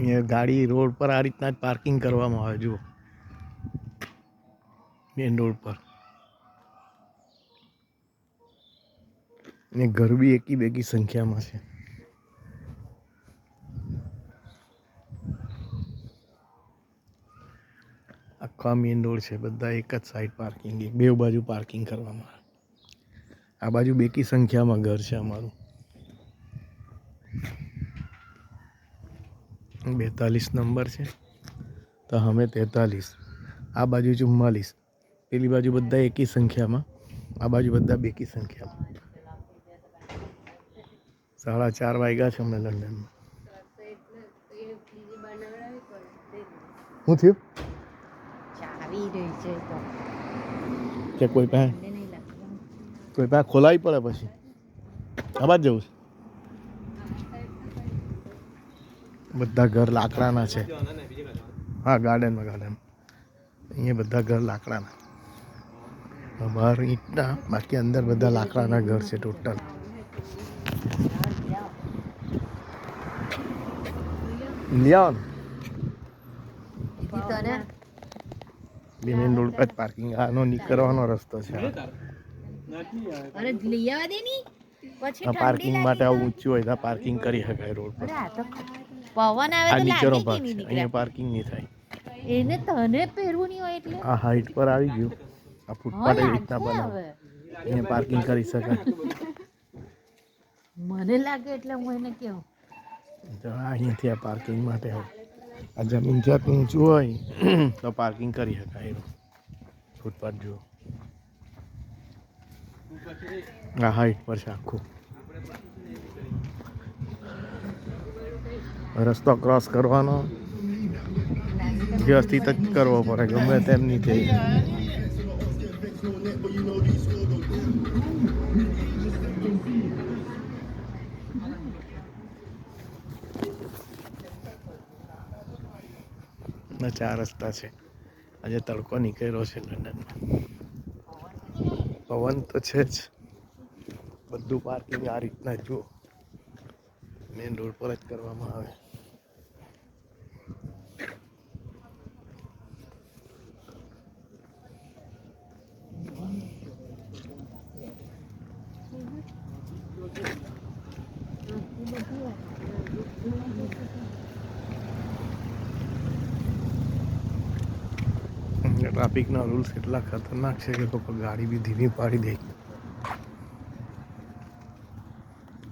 અહીંયા ગાડી રોડ પર આ રીતના જ પાર્કિંગ કરવામાં આવે જુઓ, મેઇન રોડ પર. ને ઘર બી એકી બેકી સંખ્યામાં છે. આખા મેઇન રોડ છે, બધા એક જ સાઈડ પાર્કિંગ, બે બાજુ પાર્કિંગ કરવામાં આવે. આ બાજુ બેકી સંખ્યામાં ઘર છે અમારું. 42 નંબર છે તો અમે 43, આ બાજુ 44, પેલી બાજુ બધા એકી સંખ્યામાં, આ બાજુ બધા બેકી સંખ્યામાં. 4:30 વાગ્યા છે અમને લંડનમાં. શું થયું કે કોઈ પાસે ખોલાવી પડે પછી આબાદ જવું છે. બધા ઘર લાકડાના છે. હા, ગાર્ડનમાં અહીંયા બધા ઘર લાકડાના, બહાર ઈંટના, બાકી અંદર બધા લાકડાના ઘર છે ટોટલ. લિયાન મેઇન રોડ પર પાર્કિંગ, આનો નીકળવાનો રસ્તો છે. પાર્કિંગ માટે આવું ઊંચું હોય તો પાર્કિંગ કરી શકાય રોડ પર. પવન આવે આ તો નીચેનો લાગે ભાગ કે છે, નહીં અહીંયા પાર્કિંગ નહીં થાય. એને તને પહેરવું નહીં હોય એટલે આ હાઈટ પર આવી ગયું, આ ફૂટપાથ એવી રીતના બનાવે, અહીંયા પાર્કિંગ કરી શકાય. મને લાગે એટલે હું એને કહું અહીંયાથી આ પાર્કિંગ માટે આ જમીન જ્યાં ઊંચું હોય તો પાર્કિંગ કરી શકાય. ફૂટપાથ જુઓ, આ હાઈટ પર છે આખું. રસ્તો ક્રોસ કરવાનો વ્યવસ્થિત જ કરવો પડે, ગમે તેમ નહીં થઈ. ચાર રસ્તા છે. આજે તડકો નીકળ્યો છે લંડનમાં. પવન તો છે જ. બધું પાર્કિંગ આ રીતના જુઓ, મેઇન રોડ પર જ કરવામાં આવે. ટ્રાફિકના રૂલ્સ એટલા ખતરનાક છે કે લોકો ગાડી બી ધીમી પાડી દે.